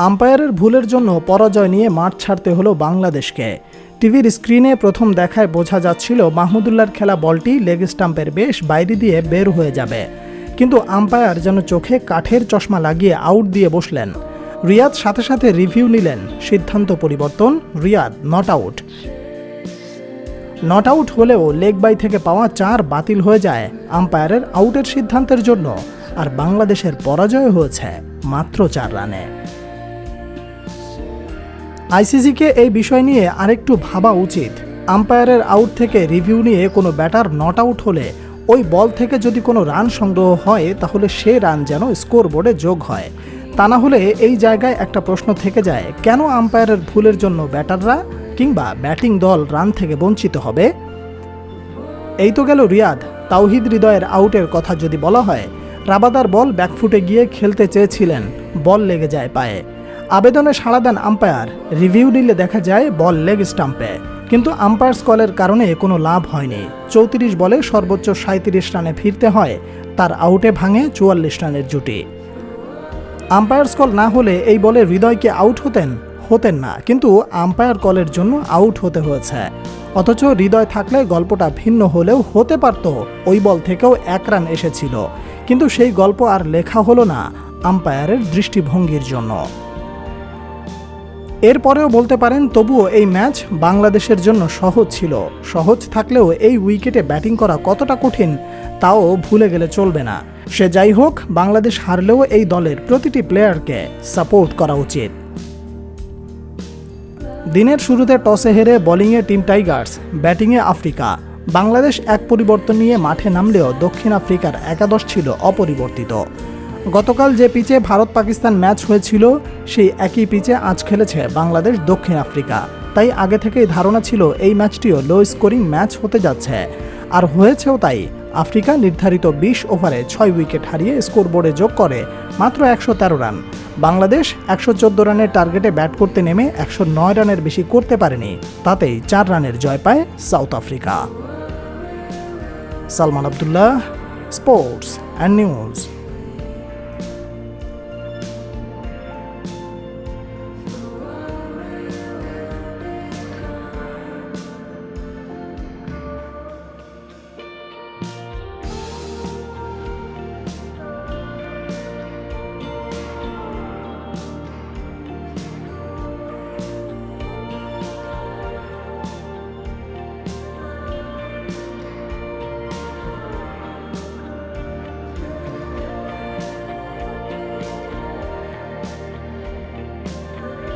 আম্পায়ারের ভুলের জন্য পরাজয় নিয়ে মাঠ ছাড়তে হলো বাংলাদেশকে। টিভির স্ক্রিনে প্রথম দেখায় বোঝা যাচ্ছিল মাহমুদুল্লাহর খেলা বলটি লেগ স্টাম্পের বেশ বাইরে দিয়ে বের হয়ে যাবে, কিন্তু আম্পায়ার যেন চোখে কাঠের চশমা লাগিয়ে আউট দিয়ে বসলেন। রিয়াদ সাথে সাথে রিভিউ নিলেন, সিদ্ধান্ত পরিবর্তন, Riyad not out. Not out হলেও লেগ বাই থেকে পাওয়া 4 বাতিল হয়ে যায় আম্পায়ারের আউটের সিদ্ধান্তের জন্য, আর বাংলাদেশের পরাজয় হয়েছে মাত্র 4 রানে। আইসিসিকে এই বিষয় নিয়ে আরেকটু ভাবা উচিত। আম্পায়ারের আউট থেকে রিভিউ নিয়ে কোনো ব্যাটার নট আউট হলে ওই বল থেকে যদি কোনো রান সংগ্রহ হয় তাহলে সে রান যেন স্কোর বোর্ডে যোগ হয়। তা না হলে এই জায়গায় একটা প্রশ্ন থেকে যায়, কেন আম্পায়ারের ভুলের জন্য ব্যাটাররা কিংবা ব্যাটিং দল রান থেকে বঞ্চিত হবে? এই তো গেল রিয়াদ। তাওহিদ হৃদয়ের আউটের কথা যদি বলা হয়, রাবাদার বল ব্যাকফুটে গিয়ে খেলতে চেয়েছিলেন, বল লেগে যায় পায়ে। আবেদনে সাড়া দেন আম্পায়ার, রিভিউ নিলে দেখা যায় বল লেগ স্টাম্পে, কিন্তু আম্পায়ার্স কলের কারণে কোনো লাভ হয়নি। 34 বলে সর্বোচ্চ 37 রানে ফিরতে হয়, তার আউটে ভাঙে 44 রানের জুটি। আম্পায়ার্স কল না হলে এই বলে হৃদয়কে আউট হতেন না, কিন্তু আম্পায়ার কলের জন্য আউট হতে হয়েছে। অথচ হৃদয় থাকলে গল্পটা ভিন্ন হলেও হতে পারত, ওই বল থেকেও 1 রান এসেছিল, কিন্তু সেই গল্প আর লেখা হলো না আম্পায়ারের দৃষ্টিভঙ্গির জন্য। এরপরেও বলতে পারেন তবুও এই ম্যাচ বাংলাদেশের জন্য সহজ ছিল। সহজ থাকলেও এই উইকেটে ব্যাটিং করা কতটা কঠিন তাও ভুলে গেলে চলবে না। সে যাই হোক, বাংলাদেশ হারলেও এই দলের প্রতিটি প্লেয়ারকে সাপোর্ট করা উচিত। দিনের শুরুতে টসে হেরে বোলিংয়ে টিম টাইগার্স, ব্যাটিংয়ে আফ্রিকা। বাংলাদেশ এক পরিবর্তন নিয়ে মাঠে নামলেও দক্ষিণ আফ্রিকার একাদশ ছিল অপরিবর্তিত। গতকাল যে পিচে ভারত পাকিস্তান ম্যাচ হয়েছিল সেই একই পিচে আজ খেলেছে বাংলাদেশ দক্ষিণ আফ্রিকা। তাই আগে থেকেই ধারণা ছিল এই ম্যাচটিও লো স্কোরিং ম্যাচ হতে যাচ্ছে, আর হয়েছেও তাই। আফ্রিকা নির্ধারিত 20 ওভারে 6 উইকেট হারিয়ে স্কোরবোর্ডে যোগ করে মাত্র 113 রান। বাংলাদেশ 114 রানের টার্গেটে ব্যাট করতে নেমে 109 রানের বেশি করতে পারেনি, তাতেই 4 রানের জয় পায় south Africa. Salman Abdullah, sports and news.